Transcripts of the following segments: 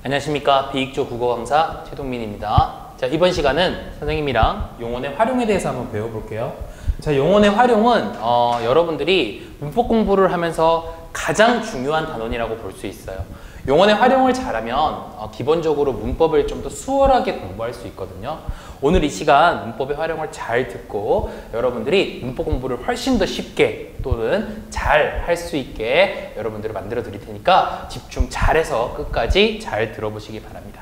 안녕하십니까. 비익조 국어 강사 최동민입니다. 자, 이번 시간은 선생님이랑 용언의 활용에 대해서 한번 배워볼게요. 자, 용언의 활용은 여러분들이 문법 공부를 하면서 가장 중요한 단원이라고 볼 수 있어요. 용언의 활용을 잘하면 기본적으로 문법을 좀 더 수월하게 공부할 수 있거든요. 오늘 이 시간 문법의 활용을 잘 듣고 여러분들이 문법 공부를 훨씬 더 쉽게 또는 잘 할 수 있게 여러분들을 만들어 드릴 테니까 집중 잘해서 끝까지 잘 들어보시기 바랍니다.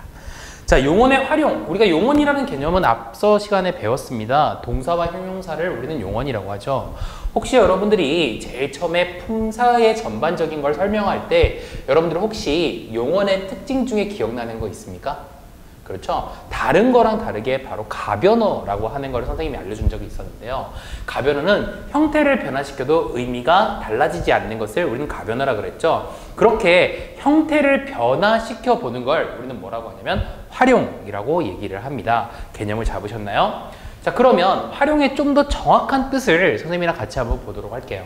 자, 용언의 활용. 우리가 용언이라는 개념은 앞서 시간에 배웠습니다. 동사와 형용사를 우리는 용언이라고 하죠. 혹시 여러분들이 제일 처음에 품사의 전반적인 걸 설명할 때 여러분들 혹시 용언의 특징 중에 기억나는 거 있습니까? 그렇죠? 다른 거랑 다르게 바로 가변어라고 하는 걸 선생님이 알려준 적이 있었는데요. 가변어는 형태를 변화시켜도 의미가 달라지지 않는 것을 우리는 가변어라 그랬죠. 그렇게 형태를 변화시켜 보는 걸 우리는 뭐라고 하냐면 활용이라고 얘기를 합니다. 개념을 잡으셨나요? 자, 그러면 활용의 좀 더 정확한 뜻을 선생님이랑 같이 한번 보도록 할게요.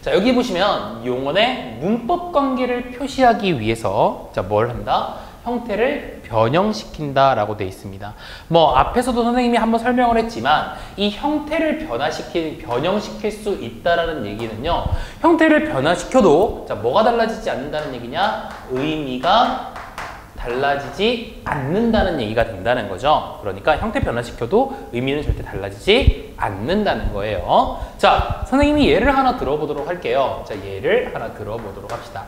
자, 여기 보시면 용언의 문법 관계를 표시하기 위해서 자, 뭘 한다? 형태를 변형시킨다 라고 되어 있습니다. 뭐 앞에서도 선생님이 한번 설명을 했지만 이 형태를 변형시킬 수 있다라는 얘기는요, 형태를 변화시켜도 자, 뭐가 달라지지 않는다는 얘기냐? 의미가 달라지지 않는다는 얘기가 된다는 거죠. 그러니까 형태 변화시켜도 의미는 절대 달라지지 않는다는 거예요. 자, 선생님이 예를 하나 들어보도록 할게요. 자, 예를 하나 들어보도록 합시다.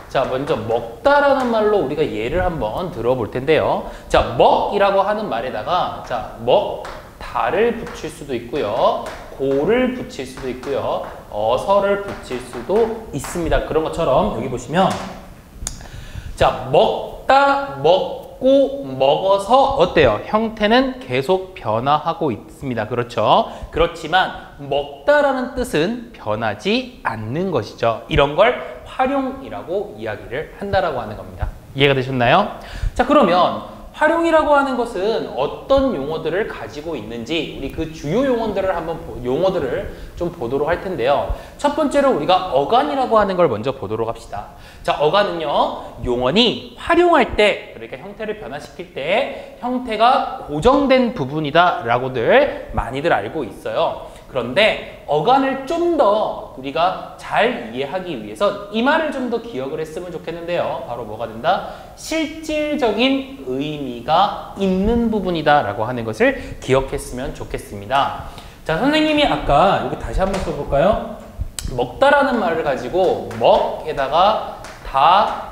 자, 먼저 먹다라는 말로 우리가 예를 한번 들어볼 텐데요. 자, 먹이라고 하는 말에다가 자, 먹다를 붙일 수도 있고요. 고를 붙일 수도 있고요. 어서를 붙일 수도 있습니다. 그런 것처럼 여기 보시면 자, 먹다, 먹고, 먹어서 어때요? 형태는 계속 변화하고 있습니다. 그렇죠? 그렇지만 먹다라는 뜻은 변하지 않는 것이죠. 이런 걸 활용이라고 이야기를 한다라고 하는 겁니다. 이해가 되셨나요? 자, 그러면 활용이라고 하는 것은 어떤 용어들을 가지고 있는지 우리 그 주요 용어들을 좀 보도록 할 텐데요. 첫 번째로 우리가 어간이라고 하는 걸 먼저 보도록 합시다. 자, 어간은요, 용언이 활용할 때, 그러니까 형태를 변화시킬 때 형태가 고정된 부분이다 라고들 많이들 알고 있어요. 그런데 어간을 좀 더 우리가 잘 이해하기 위해서 이 말을 좀 더 기억을 했으면 좋겠는데요. 바로 뭐가 된다? 실질적인 의미가 있는 부분이다 라고 하는 것을 기억했으면 좋겠습니다. 자, 선생님이 아까 여기 다시 한번 써볼까요? 먹다라는 말을 가지고 먹에다가 다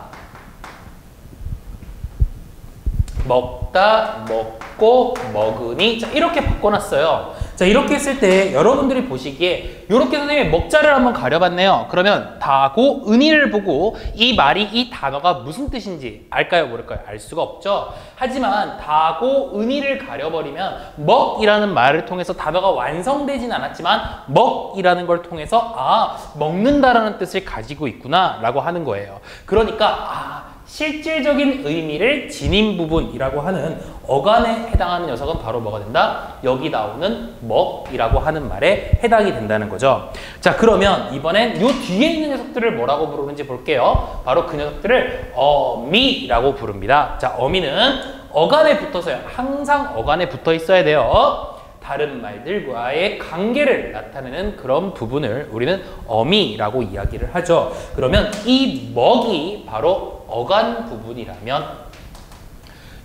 먹다, 먹고, 먹으니 자, 이렇게 바꿔놨어요. 자, 이렇게 했을 때 여러분들이 보시기에 이렇게 선생님이 먹자를 한번 가려봤네요. 그러면 다고 은이를 보고 이 말이 이 단어가 무슨 뜻인지 알까요? 모를까요? 알 수가 없죠. 하지만 다고 은이를 가려버리면 먹이라는 말을 통해서 단어가 완성되진 않았지만 먹이라는 걸 통해서 아, 먹는다라는 뜻을 가지고 있구나 라고 하는 거예요. 그러니까 실질적인 의미를 지닌 부분이라고 하는 어간에 해당하는 녀석은 바로 뭐가 된다? 여기 나오는 먹이라고 하는 말에 해당이 된다는 거죠. 자, 그러면 이번엔 요 뒤에 있는 녀석들을 뭐라고 부르는지 볼게요. 바로 그 녀석들을 어미라고 부릅니다. 자, 어미는 어간에 붙어서요. 항상 어간에 붙어 있어야 돼요. 다른 말들과의 관계를 나타내는 그런 부분을 우리는 어미라고 이야기를 하죠. 그러면 이 먹이 바로 어간 부분이라면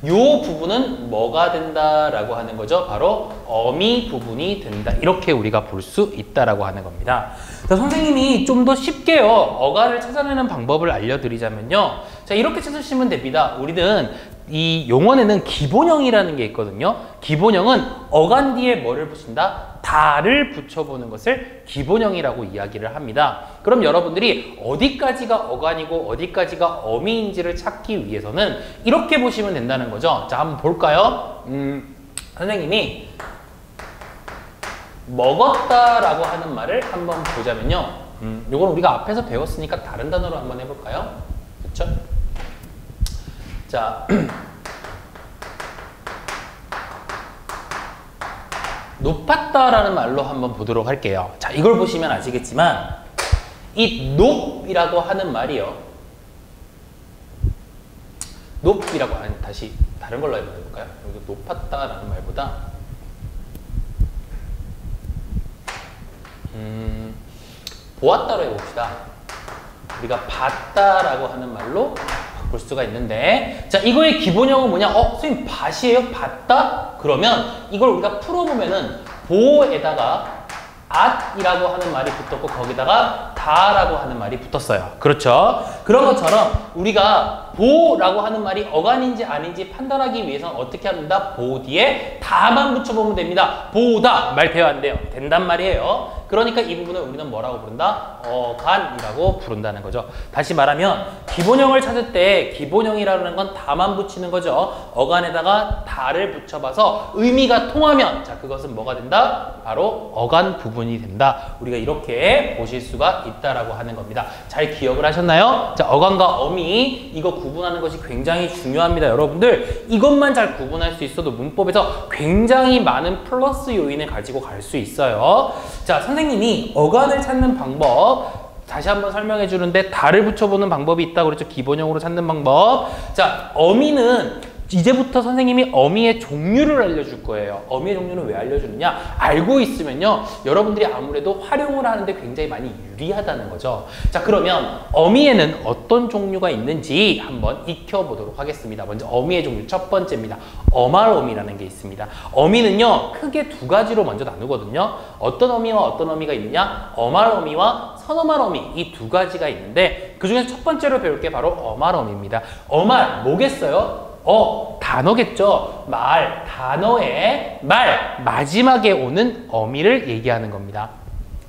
요 부분은 뭐가 된다라고 하는 거죠? 바로 어미 부분이 된다. 이렇게 우리가 볼 수 있다라고 하는 겁니다. 자, 선생님이 좀 더 쉽게요. 어간을 찾아내는 방법을 알려드리자면요. 자, 이렇게 찾으시면 됩니다. 우리는 이 용언에는 기본형이라는 게 있거든요. 기본형은 어간 뒤에 뭐를 붙인다? 다를 붙여보는 것을 기본형이라고 이야기를 합니다. 그럼 여러분들이 어디까지가 어간이고 어디까지가 어미인지를 찾기 위해서는 이렇게 보시면 된다는 거죠. 자, 한번 볼까요? 선생님이 먹었다라고 하는 말을 한번 보자면요. 이건 우리가 앞에서 배웠으니까 다른 단어로 한번 해볼까요? 그렇죠? 자, 높았다라는 말로 한번 보도록 할게요. 자, 이걸 보시면 아시겠지만 이 높이라고 하는 말이요. 높이라고, 아니, 다시 다른 걸로 해볼까요? 여기 높았다라는 말보다 보았다로 해봅시다. 우리가 봤다라고 하는 말로 바꿀 수가 있는데, 자, 이거의 기본형은 뭐냐? 선생님, 밭이에요? 봤다? 그러면 이걸 우리가 풀어보면은 보에다가 at이라고 하는 말이 붙었고 거기다가 다라고 하는 말이 붙었어요. 그렇죠? 그런 것처럼 우리가 보라고 하는 말이 어간인지 아닌지 판단하기 위해서는 어떻게 합니다? 보 뒤에 다만 붙여보면 됩니다. 보다 말 배워야 된단 말이에요. 그러니까 이 부분을 우리는 뭐라고 부른다? 어간이라고 부른다는 거죠. 다시 말하면 기본형을 찾을 때 기본형이라는 건 다만 붙이는 거죠. 어간에다가 다를 붙여봐서 의미가 통하면, 자, 그것은 뭐가 된다? 바로 어간 부분이 된다. 우리가 이렇게 보실 수가 있다라고 하는 겁니다. 잘 기억을 하셨나요? 자, 어간과 어미 이거 구분하는 것이 굉장히 중요합니다. 여러분들 이것만 잘 구분할 수 있어도 문법에서 굉장히 많은 플러스 요인을 가지고 갈 수 있어요. 자, 선생님이 어간을 찾는 방법 다시 한번 설명해 주는데, 다를 붙여보는 방법이 있다고 그랬죠. 기본형으로 찾는 방법. 자, 어미는 이제부터 선생님이 어미의 종류를 알려줄 거예요. 어미의 종류는 왜 알려주느냐? 알고 있으면요, 여러분들이 아무래도 활용을 하는데 굉장히 많이 유리하다는 거죠. 자, 그러면 어미에는 어떤 종류가 있는지 한번 익혀보도록 하겠습니다. 먼저 어미의 종류 첫 번째입니다. 어말어미라는 게 있습니다. 어미는요, 크게 두 가지로 먼저 나누거든요. 어떤 어미와 어떤 어미가 있느냐? 어말어미와 선어말어미, 이 두 가지가 있는데 그 중에서 첫 번째로 배울 게 바로 어말어미입니다. 어말 뭐겠어요? 단어겠죠. 말, 단어의 말, 마지막에 오는 어미를 얘기하는 겁니다.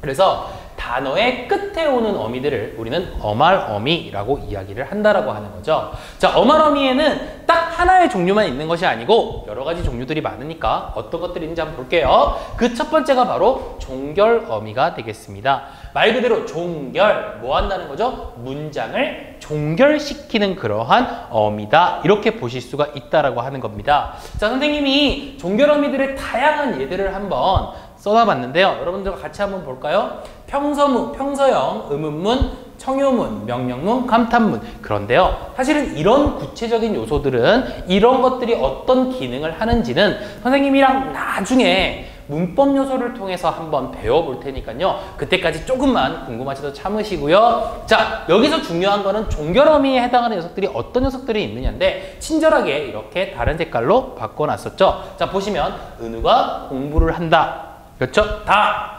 그래서 단어의 끝에 오는 어미들을 우리는 어말어미라고 이야기를 한다라고 하는 거죠. 자, 어말어미에는 딱 하나의 종류만 있는 것이 아니고 여러 가지 종류들이 많으니까 어떤 것들이 있는지 한번 볼게요. 그 첫 번째가 바로 종결어미가 되겠습니다. 말 그대로 종결, 뭐 한다는 거죠? 문장을 종결시키는 그러한 어미다. 이렇게 보실 수가 있다라고 하는 겁니다. 자, 선생님이 종결어미들의 다양한 예들을 한번 써놔봤는데요. 여러분들과 같이 한번 볼까요? 평서문, 평서형, 의문문, 청요문, 명령문, 감탄문. 그런데요, 사실은 이런 구체적인 요소들은 이런 것들이 어떤 기능을 하는지는 선생님이랑 나중에 문법 요소를 통해서 한번 배워볼 테니까요. 그때까지 조금만 궁금하셔도 참으시고요. 자, 여기서 중요한 거는 종결어미에 해당하는 녀석들이 어떤 녀석들이 있느냐인데 친절하게 이렇게 다른 색깔로 바꿔놨었죠. 자, 보시면 은우가 공부를 한다. 그렇죠? 다.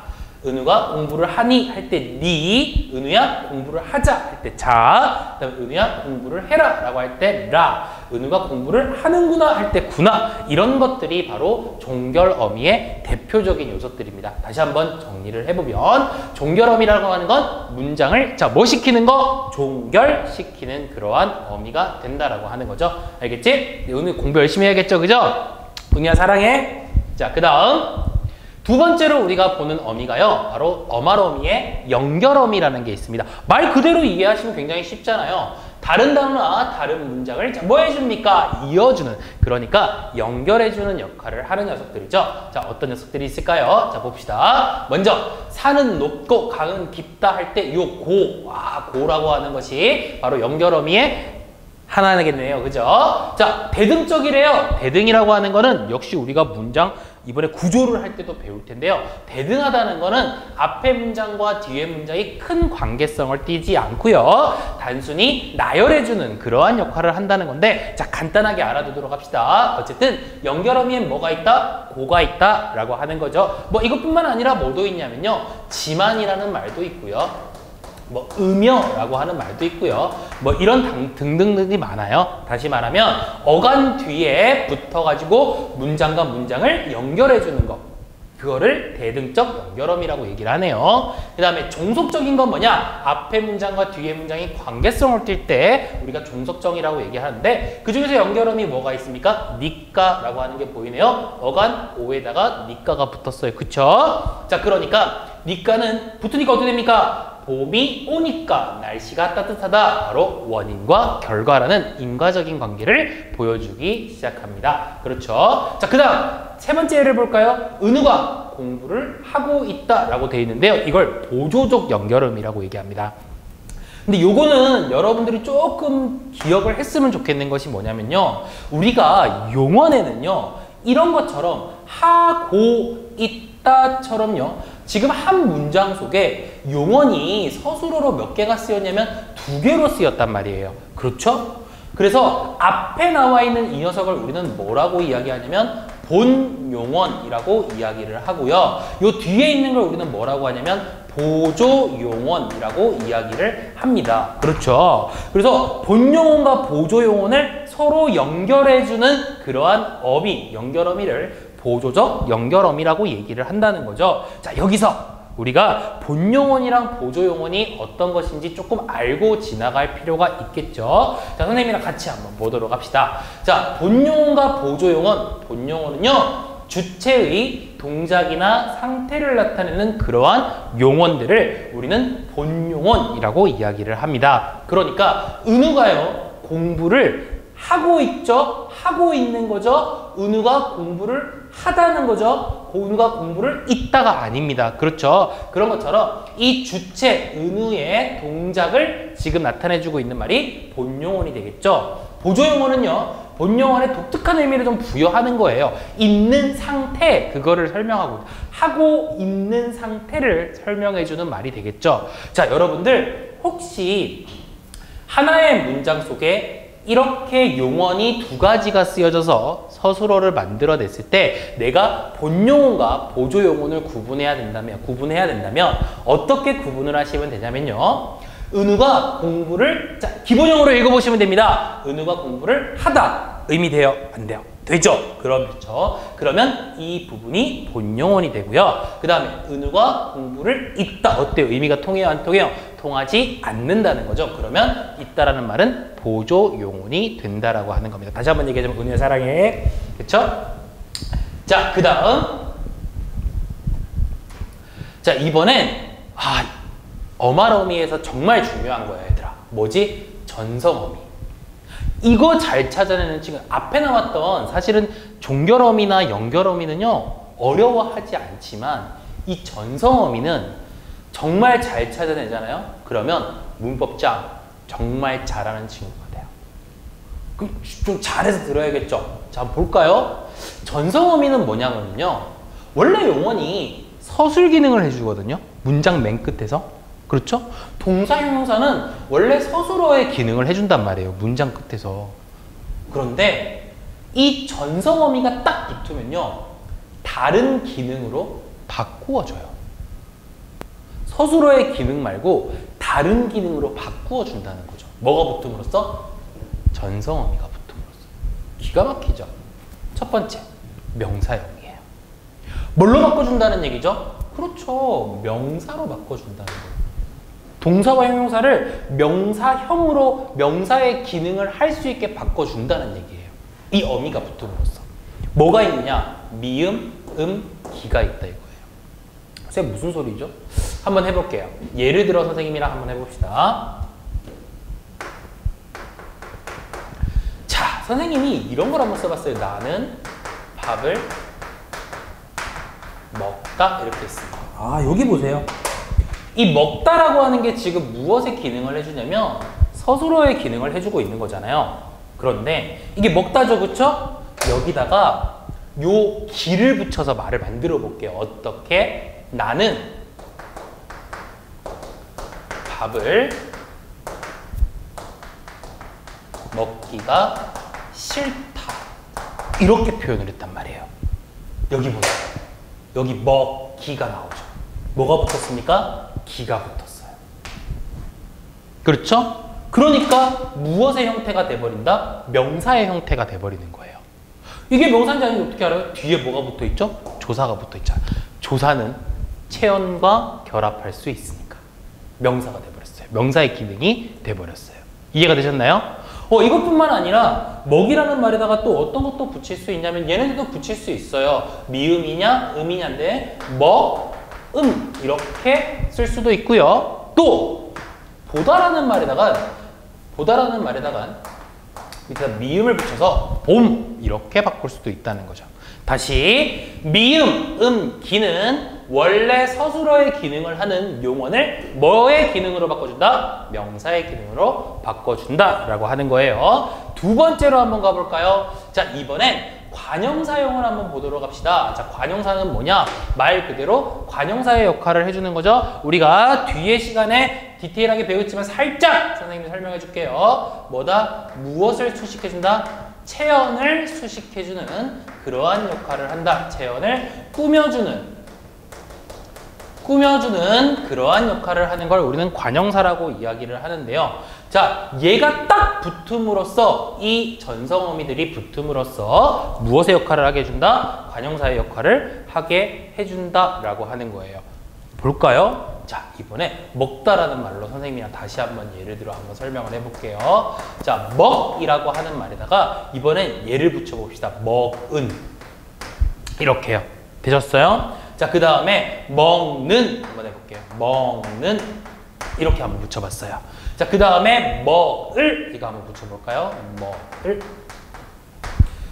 은우가 공부를 하니 할 때 니, 은우야 공부를 하자 할 때 자, 그다음에 은우야 공부를 해라 라고 할 때 라, 은우가 공부를 하는구나 할 때 구나. 이런 것들이 바로 종결어미의 대표적인 요소들입니다. 다시 한번 정리를 해보면 종결어미라고 하는 건 문장을 뭐 시키는 거? 종결시키는 그러한 어미가 된다라고 하는 거죠. 알겠지? 은우 공부 열심히 해야겠죠? 그죠? 은우야 사랑해. 자, 그 다음 두 번째로 우리가 보는 어미가요, 바로 어말어미의 연결어미라는 게 있습니다. 말 그대로 이해하시면 굉장히 쉽잖아요. 다른 단어나 다른 문장을 뭐 해줍니까? 이어주는, 그러니까 연결해주는 역할을 하는 녀석들이죠. 자, 어떤 녀석들이 있을까요? 자, 봅시다. 먼저 산은 높고 강은 깊다 할 때 요 고, 고라고 하는 것이 바로 연결어미의 하나겠네요. 그죠? 자, 대등적이래요. 대등이라고 하는 거는 역시 우리가 문장 이번에 구조를 할 때도 배울 텐데요. 대등하다는 거는 앞에 문장과 뒤에 문장이 큰 관계성을 띠지 않고요. 단순히 나열해주는 그러한 역할을 한다는 건데, 자, 간단하게 알아두도록 합시다. 어쨌든 연결어미엔 뭐가 있다? 고가 있다 라고 하는 거죠. 뭐 이것뿐만 아니라 뭐도 있냐면요, 지만이라는 말도 있고요, 뭐 음여라고 하는 말도 있고요, 뭐 이런 등등등이 많아요. 다시 말하면 어간 뒤에 붙어가지고 문장과 문장을 연결해주는 거, 그거를 대등적 연결어미라고 얘기를 하네요. 그 다음에 종속적인 건 뭐냐? 앞에 문장과 뒤에 문장이 관계성을 띌 때 우리가 종속정이라고 얘기하는데, 그 중에서 연결어미 뭐가 있습니까? 니까라고 하는 게 보이네요. 어간 오에다가 니까가 붙었어요. 그쵸? 자, 그러니까 니까는 붙으니까 어떻게 됩니까? 봄이 오니까 날씨가 따뜻하다. 바로 원인과 결과라는 인과적인 관계를 보여주기 시작합니다. 그렇죠? 자, 그 다음 세 번째 예를 볼까요? 은우가 공부를 하고 있다 라고 되어 있는데요. 이걸 보조적 연결음이라고 얘기합니다. 근데 요거는 여러분들이 조금 기억을 했으면 좋겠는 것이 뭐냐면요. 우리가 용언에는요. 이런 것처럼 하고 있다처럼요. 지금 한 문장 속에 용언이 서술어로 몇 개가 쓰였냐면 2개로 쓰였단 말이에요. 그렇죠? 그래서 앞에 나와 있는 이 녀석을 우리는 뭐라고 이야기하냐면 본용언이라고 이야기를 하고요. 요 뒤에 있는 걸 우리는 뭐라고 하냐면 보조용언이라고 이야기를 합니다. 그렇죠? 그래서 본용언과 보조용언을 서로 연결해주는 그러한 어미, 연결어미를 보조적 연결어미라고 얘기를 한다는 거죠. 자, 여기서 우리가 본용언이랑 보조용언이 어떤 것인지 조금 알고 지나갈 필요가 있겠죠. 자, 선생님이랑 같이 한번 보도록 합시다. 자, 본용언과 보조용언. 본용언은요, 주체의 동작이나 상태를 나타내는 그러한 용언들을 우리는 본용언이라고 이야기를 합니다. 그러니까 은우가요, 공부를 하고 있죠? 하고 있는 거죠? 은우가 공부를 하다는 거죠? 은우가 공부를 있다가 아닙니다. 그렇죠? 그런 것처럼 이 주체 은우의 동작을 지금 나타내주고 있는 말이 본용언이 되겠죠? 보조용언은요, 본용언에 독특한 의미를 좀 부여하는 거예요. 있는 상태, 그거를 설명하고, 하고 있는 상태를 설명해주는 말이 되겠죠? 자, 여러분들 혹시 하나의 문장 속에 이렇게 용언이 2가지가 쓰여져서 서술어를 만들어냈을 때 내가 본용언과 보조용언을 구분해야 된다면 어떻게 구분을 하시면 되냐면요. 은우가 공부를, 자, 기본형으로 읽어보시면 됩니다. 은우가 공부를 하다. 의미 돼요? 안 돼요? 되죠? 그렇죠. 그러면 이 부분이 본용언이 되고요. 그 다음에 은우가 공부를 있다. 어때요? 의미가 통해요? 안 통해요? 통하지 않는다는 거죠. 그러면 있다라는 말은 보조용언이 된다라고 하는 겁니다. 다시 한번 얘기하자면 은우야 사랑해. 그쵸? 자, 그 다음. 자, 이번엔 어말어미에서 정말 중요한 거야, 얘들아. 뭐지? 전성어미. 이거 잘 찾아내는 지금 앞에 나왔던 사실은 종결어미나 연결어미는요, 어려워하지 않지만 이 전성어미는 정말 잘 찾아내잖아요? 그러면 문법장 정말 잘하는 친구가 돼요. 그럼 좀 잘해서 들어야겠죠? 자, 한번 볼까요? 전성어미는 뭐냐면요, 원래 용언이 서술 기능을 해주거든요. 문장 맨 끝에서. 그렇죠? 동사 형용사는 원래 서술어의 기능을 해준단 말이에요. 문장 끝에서. 그런데 이 전성어미가 딱 붙으면요, 다른 기능으로 바꾸어줘요. 서술어의 기능 말고 다른 기능으로 바꾸어준다는 거죠. 뭐가 붙음으로써? 전성어미가 붙음으로써. 기가 막히죠? 첫 번째, 명사형이에요. 뭘로 바꿔준다는 얘기죠? 그렇죠. 명사로 바꿔준다는 거예요. 동사와 형용사를 명사형으로 명사의 기능을 할 수 있게 바꿔준다는 얘기예요. 이 어미가 붙음으로써. 뭐가 있느냐? 미음, 기가 있다 이거예요. 선생님 무슨 소리죠? 한번 해볼게요. 예를 들어 선생님이랑 한번 해봅시다. 자, 선생님이 이런 걸 한번 써봤어요. 나는 밥을 먹다 이렇게 했습니다. 여기 보세요. 이 먹다라고 하는 게 지금 무엇의 기능을 해주냐면 서술어의 기능을 해주고 있는 거잖아요. 그런데 이게 먹다죠, 그쵸? 여기다가 요 기를 붙여서 말을 만들어 볼게요. 어떻게? 나는 밥을 먹기가 싫다. 이렇게 표현을 했단 말이에요. 여기 보세요. 여기 먹기가 나오죠. 뭐가 붙었습니까? 기가 붙었어요. 그렇죠? 그러니까 무엇의 형태가 돼버린다? 명사의 형태가 돼버리는 거예요. 이게 명사인지 아닌지 어떻게 알아요? 뒤에 뭐가 붙어있죠? 조사가 붙어있잖아요. 조사는 체언과 결합할 수 있으니까 명사가 돼버렸어요. 명사의 기능이 돼버렸어요. 이해가 되셨나요? 이것뿐만 아니라 먹이라는 말에다가 또 어떤 것도 붙일 수 있냐면 얘네들도 붙일 수 있어요. 미음이냐 음이냐인데 먹, 이렇게 쓸 수도 있고요. 또 보다라는 말에다가 밑에다 미음을 붙여서 봄 이렇게 바꿀 수도 있다는 거죠. 다시 미음, 기는 원래 서술어의 기능을 하는 용언을 뭐의 기능으로 바꿔준다? 명사의 기능으로 바꿔준다 라고 하는 거예요. 두 번째로 한번 가볼까요? 자, 이번엔 관형사용을 한번 보도록 합시다. 자, 관형사는 뭐냐? 말 그대로 관형사의 역할을 해주는 거죠. 우리가 뒤에 시간에 디테일하게 배웠지만 살짝 선생님이 설명해 줄게요. 뭐다? 무엇을 수식해준다? 체언을 수식해주는 그러한 역할을 한다. 체언을 꾸며주는 그러한 역할을 하는 걸 우리는 관형사라고 이야기를 하는데요. 자, 얘가 딱 붙음으로써 이 전성어미들이 붙음으로써 무엇의 역할을 하게 해준다? 관형사의 역할을 하게 해준다라고 하는 거예요. 볼까요? 자, 이번에 먹다라는 말로 선생님이랑 다시 한번 예를 들어 한번 설명을 해볼게요. 자, 먹이라고 하는 말에다가 이번엔 예를 붙여봅시다. 먹은 이렇게요. 되셨어요? 자, 그 다음에 먹는 한번 해볼게요. 먹는 이렇게 한번 붙여봤어요. 자, 그 다음에 먹을 이거 한번 붙여볼까요? 먹을.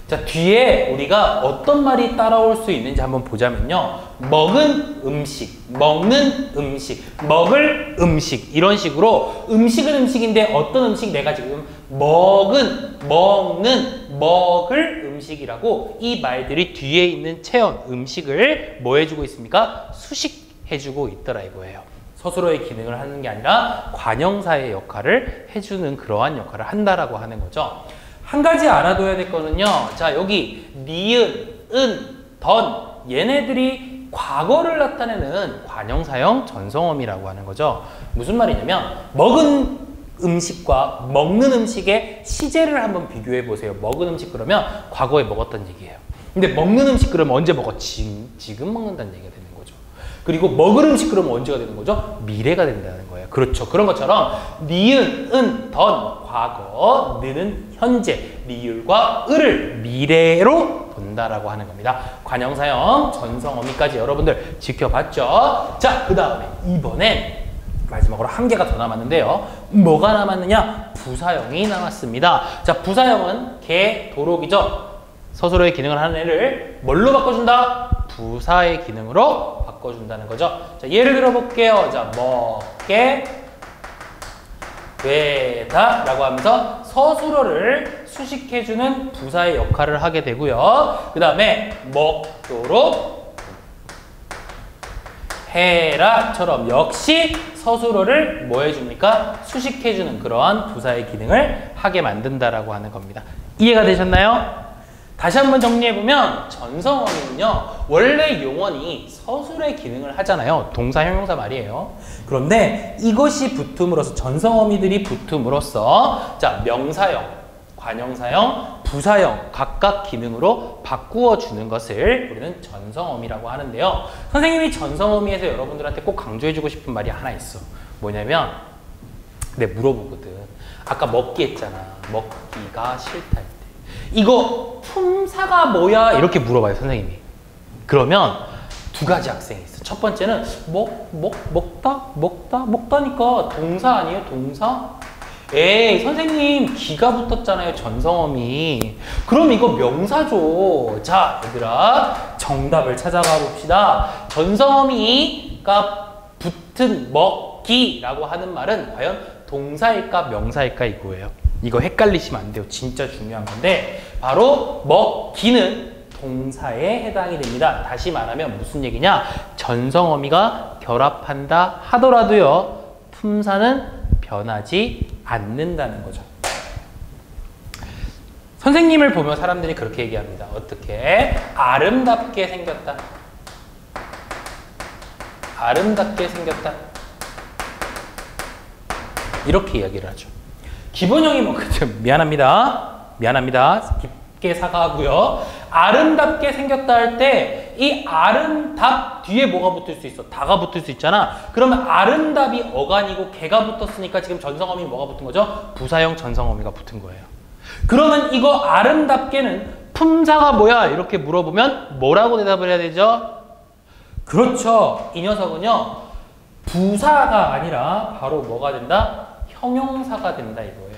자, 뒤에 우리가 어떤 말이 따라올 수 있는지 한번 보자면요. 먹은 음식, 먹는 음식, 먹을 음식 이런 식으로 음식은 음식인데 어떤 음식 내가 지금 먹은, 먹는, 먹을 음식이라고 이 말들이 뒤에 있는 체언, 음식을 뭐 해주고 있습니까? 수식해주고 있더라 이거예요. 서술어의 기능을 하는 게 아니라 관형사의 역할을 해주는 그러한 역할을 한다라고 하는 거죠. 한 가지 알아둬야 될 거는요. 자, 여기 니은, 은, 던 얘네들이 과거를 나타내는 관형사형 전성어미라고 하는 거죠. 무슨 말이냐면 먹은 음식과 먹는 음식의 시제를 한번 비교해 보세요. 먹은 음식 그러면 과거에 먹었던 얘기예요. 근데 먹는 음식 그러면 언제 먹어? 지금 먹는다는 얘기가 되는 거죠. 그리고 먹을 음식 그러면 언제가 되는 거죠? 미래가 된다는 거예요. 그렇죠. 그런 것처럼 니은, 은, 던 과거, 느는 현재, 리을과 을을 미래로 본다라고 하는 겁니다. 관형사형 전성어미까지 여러분들 지켜봤죠? 자, 그 다음에 이번엔 마지막으로 한 개가 더 남았는데요. 뭐가 남았느냐? 부사형이 남았습니다. 자, 부사형은 개, 도록이죠. 서술어의 기능을 하는 애를 뭘로 바꿔준다? 부사의 기능으로 바꿔준다는 거죠. 자, 예를 들어 볼게요. 자, 먹게 되다 라고 하면서 서술어를 수식해주는 부사의 역할을 하게 되고요. 그 다음에 먹도록 해라처럼 역시 서술어를 뭐 해줍니까? 수식해주는 그러한 부사의 기능을 하게 만든다라고 하는 겁니다. 이해가 되셨나요? 다시 한번 정리해보면 전성어미는요. 원래 용언이 서술의 기능을 하잖아요. 동사, 형용사 말이에요. 그런데 이것이 붙음으로써 전성어미들이 붙음으로써 자, 명사형, 관형사형, 부사형 각각 기능으로 바꾸어 주는 것을 우리는 전성어미라고 하는데요. 선생님이 전성어미에서 여러분들한테 꼭 강조해주고 싶은 말이 하나 있어. 뭐냐면 내가 물어보거든. 아까 먹기 했잖아. 먹기가 싫다 할 때. 이거 품사가 뭐야? 이렇게 물어봐요, 선생님이. 그러면 두 가지 학생이 있어. 첫 번째는 먹다니까 동사 아니에요? 동사? 에이, 선생님 기가 붙었잖아요, 전성어미. 그럼 이거 명사죠. 자, 얘들아, 정답을 찾아가 봅시다. 전성어미가 붙은 먹기라고 하는 말은 과연 동사일까 명사일까 이거예요. 이거 헷갈리시면 안 돼요. 진짜 중요한 건데 바로 먹기는 동사에 해당이 됩니다. 다시 말하면 무슨 얘기냐? 전성어미가 결합한다 하더라도요. 품사는 변하지 않는다는 거죠. 선생님을 보면 사람들이 그렇게 얘기합니다. 어떻게? 아름답게 생겼다. 아름답게 생겼다. 이렇게 이야기를 하죠. 기본형이 뭐 미안합니다. 깊게 사과하고요. 아름답게 생겼다 할 때 이 아름답 뒤에 뭐가 붙을 수 있어? 다가 붙을 수 있잖아. 그러면 아름답이 어간이고 개가 붙었으니까 지금 전성어미 뭐가 붙은 거죠? 부사형 전성어미가 붙은 거예요. 그러면 이거 아름답게는 품사가 뭐야? 이렇게 물어보면 뭐라고 대답을 해야 되죠? 그렇죠. 이 녀석은요. 부사가 아니라 바로 뭐가 된다? 형용사가 된다 이거예요.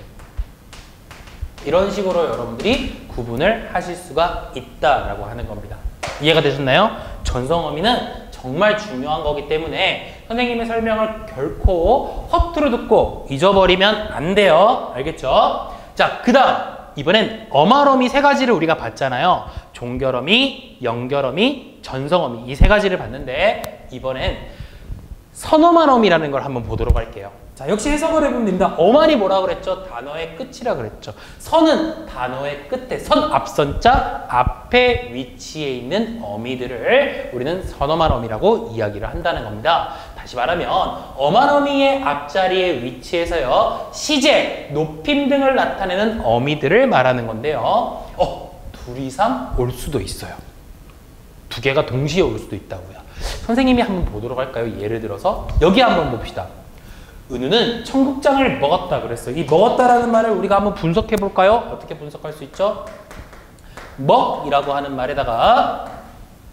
이런 식으로 여러분들이 구분을 하실 수가 있다라고 하는 겁니다. 이해가 되셨나요? 전성어미는 정말 중요한 거기 때문에 선생님의 설명을 결코 허투루 듣고 잊어버리면 안 돼요. 알겠죠? 자, 그 다음 이번엔 어말어미 세 가지를 우리가 봤잖아요. 종결어미, 연결어미, 전성어미 이 세 가지를 봤는데 이번엔 선어말어미라는 걸 한번 보도록 할게요. 자, 역시 해석을 해보면 됩니다. 어말이 뭐라 그랬죠? 단어의 끝이라 그랬죠. 선은 단어의 끝에, 선 앞선자 앞에 위치해 있는 어미들을 우리는 선어말어미라고 이야기를 한다는 겁니다. 다시 말하면 어말어미의 앞자리에 위치해서요, 시제, 높임 등을 나타내는 어미들을 말하는 건데요. 둘 이상 올 수도 있어요. 두 개가 동시에 올 수도 있다고요. 선생님이 한번 보도록 할까요? 예를 들어서 여기 한번 봅시다. 은우는 청국장을 먹었다 그랬어요. 이 먹었다라는 말을 우리가 한번 분석해 볼까요? 어떻게 분석할 수 있죠? 먹이라고 하는 말에다가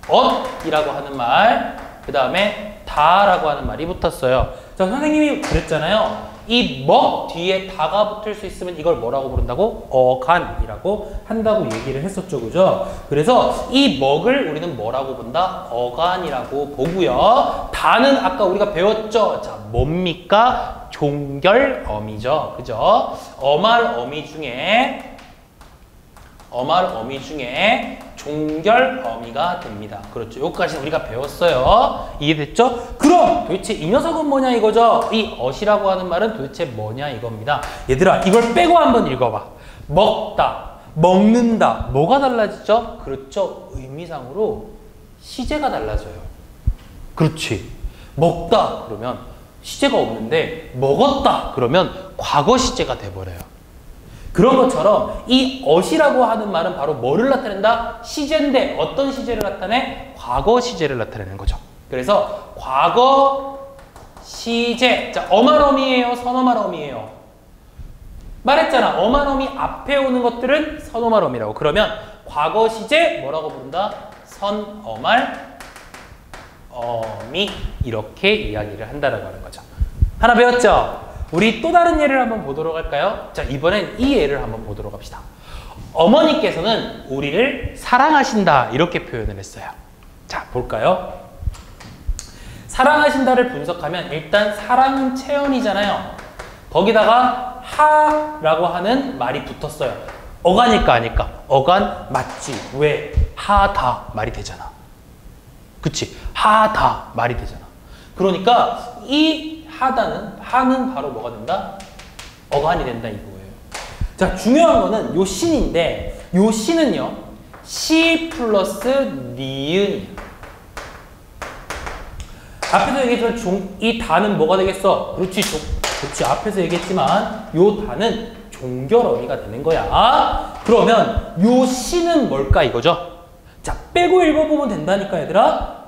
엇이라고 하는 말, 그 다음에 다라고 하는 말이 붙었어요. 자, 선생님이 그랬잖아요. 이 먹 뒤에 다가 붙을 수 있으면 이걸 뭐라고 부른다고? 어간이라고 한다고 얘기를 했었죠. 그죠? 그래서 이 먹을 우리는 뭐라고 본다? 어간이라고 보고요. 다는 아까 우리가 배웠죠? 자, 뭡니까? 종결어미죠. 그죠? 어말어미 중에 종결어미가 됩니다. 그렇죠. 여기까지는 우리가 배웠어요. 이해됐죠? 그럼 도대체 이 녀석은 뭐냐 이거죠? 이 엇이라고 하는 말은 도대체 뭐냐 이겁니다. 얘들아, 이걸 빼고 한번 읽어봐. 먹다, 먹는다. 뭐가 달라지죠? 그렇죠. 의미상으로 시제가 달라져요. 그렇지. 먹다 그러면 시제가 없는데 먹었다 그러면 과거 시제가 돼버려요. 그런 것처럼 이 엇이라고 하는 말은 바로 뭐를 나타낸다? 시제인데 어떤 시제를 나타내? 과거 시제를 나타내는 거죠. 그래서 과거 시제. 자, 어말어미예요? 선어말어미예요? 말했잖아. 어말어미 앞에 오는 것들은 선어말어미라고. 그러면 과거 시제 뭐라고 부른다? 선어말어미 이렇게 이야기를 한다라고 하는 거죠. 하나 배웠죠? 우리 또 다른 예를 한번 보도록 할까요? 자, 이번엔 이 예를 한번 보도록 합시다. 어머니께서는 우리를 사랑하신다 이렇게 표현을 했어요. 자, 볼까요? 사랑하신다를 분석하면 일단 사랑은 체언이잖아요. 거기다가 하라고 하는 말이 붙었어요. 어가니까 아닐까? 어간 맞지. 왜? 하다 말이 되잖아. 그치? 하다 말이 되잖아. 그러니까 이 하는 바로 뭐가 된다? 어간이 된다 이거예요. 자, 중요한 거는 요 신인데 요 신은요 시 플러스 니은이야. 앞에서 얘기했지만 이 다는 뭐가 되겠어? 그렇지, 그렇지. 앞에서 얘기했지만 요 다는 종결어미가 되는 거야. 그러면 요 시는 뭘까 이거죠? 자, 빼고 읽어보면 된다니까 얘들아.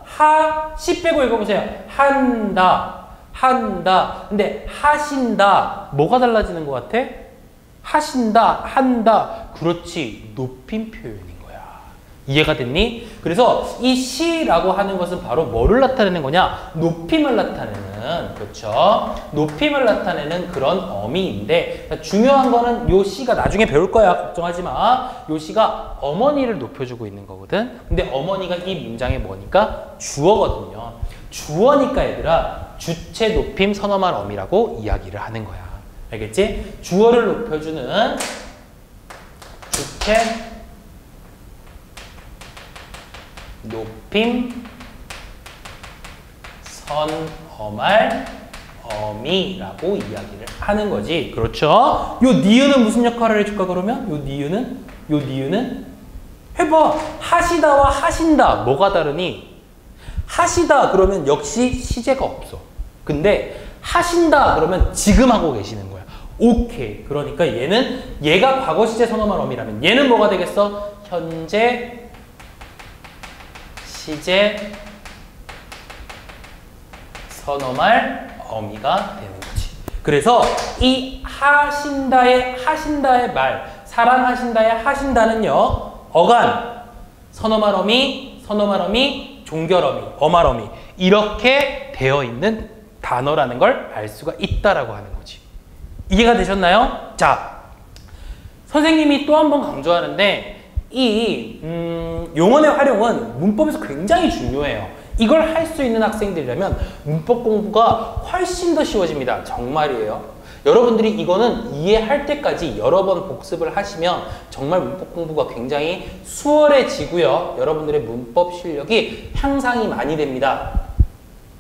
시 빼고 읽어보세요. 한다. 근데 하신다. 뭐가 달라지는 것 같아? 하신다, 한다. 그렇지. 높임 표현인 거야. 이해가 됐니? 그래서 이 시라고 하는 것은 바로 뭐를 나타내는 거냐? 높임을 나타내는, 그렇죠? 높임을 나타내는 그런 어미인데 중요한 거는 요 시가 나중에 배울 거야. 걱정하지 마. 요 시가 어머니를 높여주고 있는 거거든. 근데 어머니가 이 문장에 뭐니까? 주어거든요. 주어니까 얘들아 주체 높임 선어말 어미라고 이야기를 하는 거야. 알겠지? 주어를 높여주는 주체 높임 선어말 어미라고 이야기를 하는 거지. 그렇죠? 요 니은은 무슨 역할을 해줄까 그러면? 요 니은은 해봐. 하시다와 하신다 뭐가 다르니? 하시다 그러면 역시 시제가 없어. 근데 하신다 그러면 지금 하고 계시는 거야. 오케이. 그러니까 얘가 과거 시제 선어말 어미라면 얘는 뭐가 되겠어? 현재 시제 선어말 어미가 되는 거지. 그래서 이 하신다의 말, 사랑하신다의 하신다는요, 어간, 선어말 어미, 종결어미, 어말어미 이렇게 되어 있는 단어라는 걸 알 수가 있다라고 하는 거지. 이해가 되셨나요? 자, 선생님이 또 한 번 강조하는데 이 용언의 활용은 문법에서 굉장히 중요해요. 이걸 할 수 있는 학생들이라면 문법 공부가 훨씬 더 쉬워집니다. 정말이에요. 여러분들이 이거는 이해할 때까지 여러 번 복습을 하시면 정말 문법 공부가 굉장히 수월해지고요. 여러분들의 문법 실력이 향상이 많이 됩니다.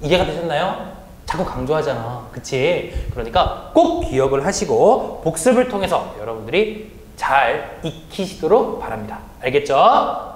이해가 되셨나요? 자꾸 강조하잖아. 그치? 그러니까 꼭 기억을 하시고 복습을 통해서 여러분들이 잘 익히시도록 바랍니다. 알겠죠?